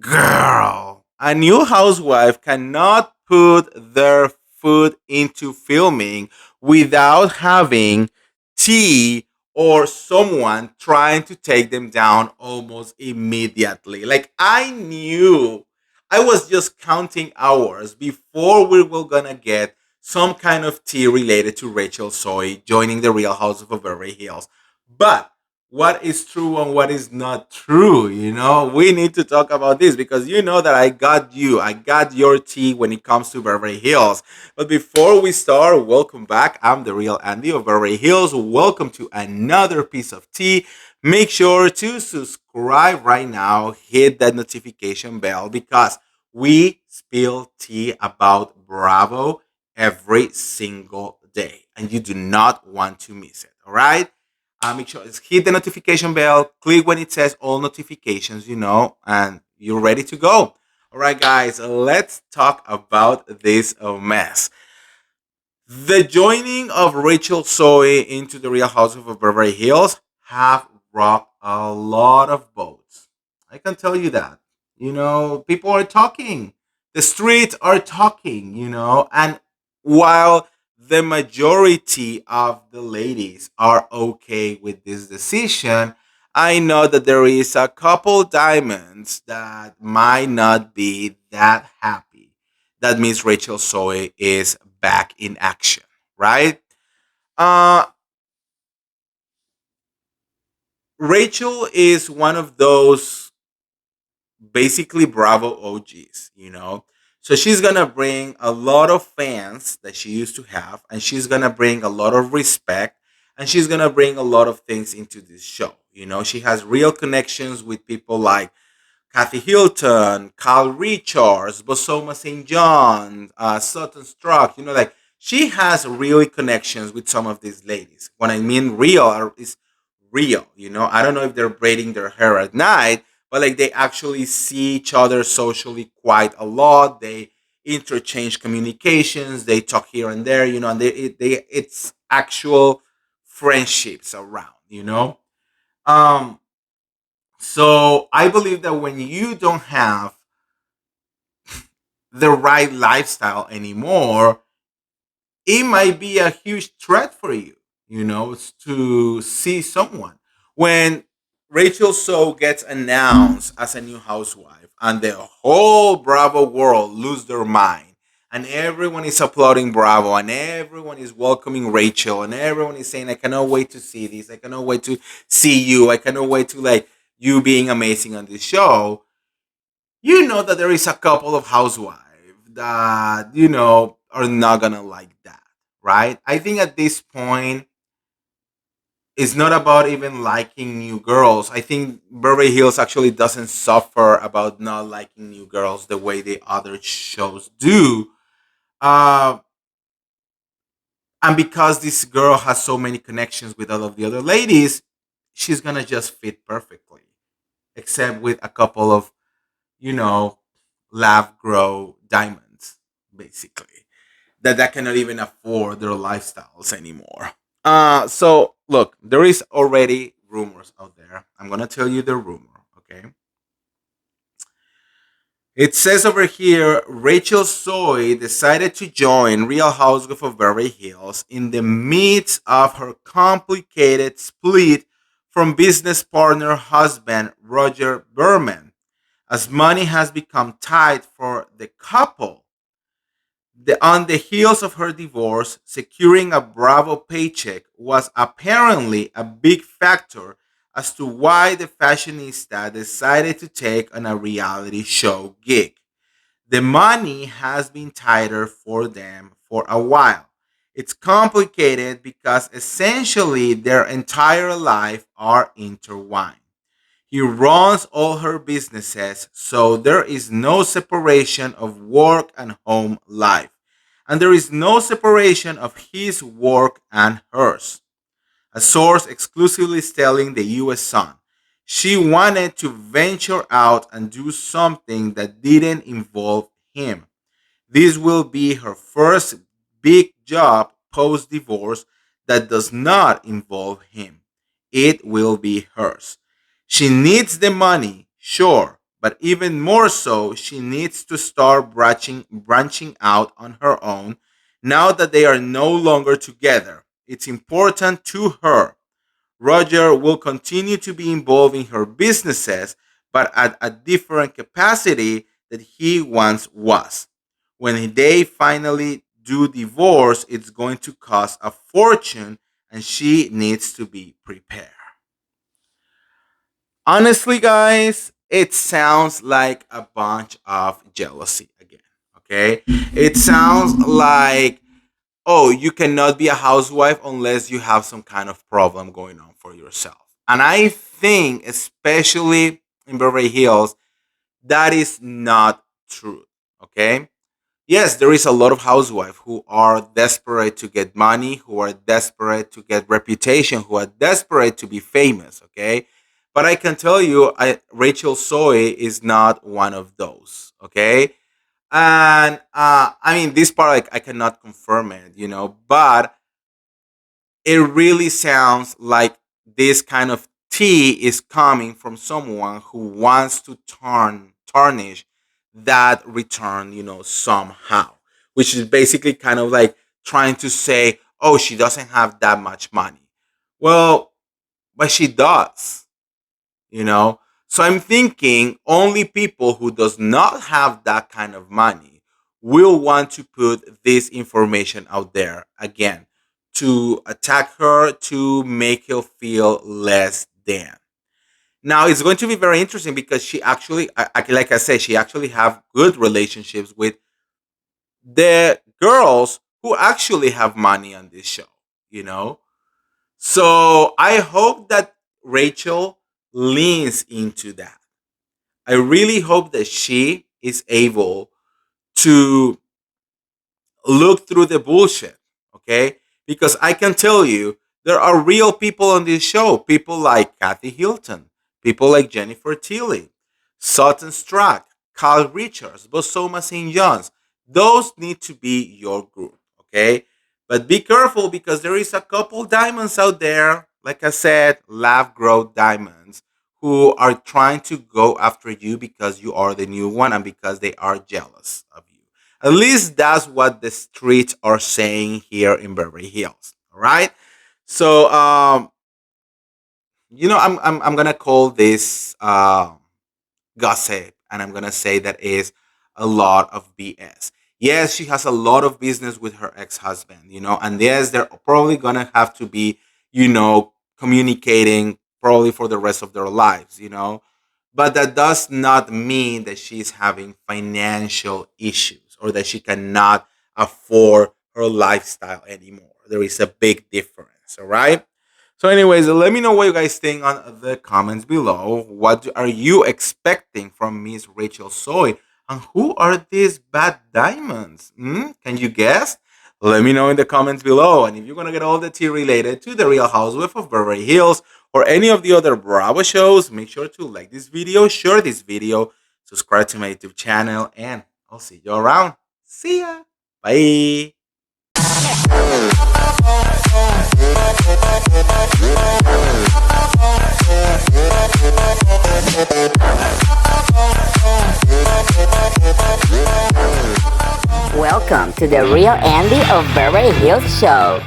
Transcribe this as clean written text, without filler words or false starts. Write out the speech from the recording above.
Girl, a new housewife cannot put their foot into filming without having tea or someone trying to take them down almost immediately. Like I knew I was just counting hours before we were gonna get some kind of tea related to Rachel Soy joining the Real House of Beverly Hills. But what is true and what is not true. We need to talk about this because you know that I got your tea when it comes to Beverly Hills. But before we start, welcome back. I'm the real Andy of Beverly Hills. Welcome to another piece of tea. Make sure to subscribe right now, hit that notification bell because we spill tea about Bravo every single day, and you do not want to miss it. All right. Make sure hit the notification bell, click when it says all notifications, and you're ready to go. All right, guys, let's talk about this mess. The joining of Rachel Soy into the Real House of Beverly Hills have rocked a lot of boats. I can tell you that. People are talking. The streets are talking, and while the majority of the ladies are okay with this decision, I know that there is a couple diamonds that might not be that happy that Miss Rachel Soy is back in action, right? Uh, Rachel is one of those basically Bravo OGs. So she's gonna bring a lot of fans that she used to have, and she's gonna bring a lot of respect, and she's gonna bring a lot of things into this show. She has real connections with people like Kathy Hilton, Carl Richards, Bosoma St. John, Sutton Struck. Like she has really connections with some of these ladies. When I mean real, is real. I don't know if they're braiding their hair at night, but like they actually see each other socially quite a lot. They interchange communications. They talk here and there. And it's actual friendships around. Um, so I believe that when you don't have the right lifestyle anymore, it might be a huge threat for you, to see someone. When Rachel So gets announced as a new housewife and the whole Bravo world lose their mind and everyone is applauding Bravo and everyone is welcoming Rachel and everyone is saying, I cannot wait to see this. I cannot wait to see you. I cannot wait to like you being amazing on this show. You know that there is a couple of housewives that are not gonna like that, right? I think at this point it's not about even liking new girls. I think Beverly Hills actually doesn't suffer about not liking new girls the way the other shows do. uh, and because this girl has so many connections with all of the other ladies, she's gonna just fit perfectly, except with a couple of you know, lab grow diamonds, basically, that cannot even afford their lifestyles anymore. So look, there is already rumors out there. I'm gonna tell you the rumor, okay? It says over here, Rachel Soy decided to join Real Housewives of Beverly Hills in the midst of her complicated split from business partner husband Roger Berman, as money has become tight for the couple. On the heels of her divorce, securing a Bravo paycheck was apparently a big factor as to why the fashionista decided to take on a reality show gig. The money has been tighter for them for a while. It's complicated because essentially their entire life are intertwined. He runs all her businesses, so there is no separation of work and home life. And there is no separation of his work and hers. A source exclusively telling the US Sun. She wanted to venture out and do something that didn't involve him. This will be her first big job post divorce that does not involve him. It will be hers. She needs the money, sure, But even more so, she needs to start branching out on her own now that they are no longer together. It's important to her. Roger will continue to be involved in her businesses, but at a different capacity that he once was. When they finally do divorce, it's going to cost a fortune, and she needs to be prepared. Honestly, guys, it sounds like a bunch of jealousy again. Okay? It sounds like, oh, you cannot be a housewife unless you have some kind of problem going on for yourself. And I think, especially in Beverly Hills, that is not true. Okay? Yes, there is a lot of housewives who are desperate to get money, who are desperate to get reputation, who are desperate to be famous. Okay? But I can tell you, Rachel Zoe is not one of those. Okay? And I mean, this part like, I cannot confirm it, but it really sounds like this kind of tea is coming from someone who wants to tarnish that return, somehow, which is basically kind of like trying to say, oh, she doesn't have that much money. Well, but she does, you know so I'm thinking only people who does not have that kind of money will want to put this information out there again, to attack her, to make her feel less than. Now it's going to be very interesting because she actually, like I said, she actually have good relationships with the girls who actually have money on this show you know so I hope that Rachel leans into that. I really hope that she is able to look through the bullshit, okay? Because I can tell you, there are real people on this show. People like Kathy Hilton, people like Jennifer Tilly, Sutton Strack, Kyle Richards, Bosoma St. John's. Those need to be your group, okay? But be careful because there is a couple diamonds out there, like I said, lab growth diamonds, who are trying to go after you because you are the new one and because they are jealous of you. At least that's what the streets are saying here in Beverly Hills. All right. So, I'm gonna call this gossip, and I'm gonna say that is a lot of BS. Yes, she has a lot of business with her ex-husband, and yes, they're probably gonna have to be, communicating probably for the rest of their lives, but that does not mean that she's having financial issues or that she cannot afford her lifestyle anymore. There is a big difference, all right? So, anyways, let me know what you guys think on the comments below. What are you expecting from Miss Rachel Soy? And who are these bad diamonds? Can you guess? Let me know in the comments below. And if you're going to get all the tea related to the Real Housewife of Beverly Hills or any of the other Bravo shows, make sure to like this video, share this video, subscribe to my YouTube channel, and I'll see you around. See ya. Bye. Welcome to the Real Andy of Beverly Hills Show.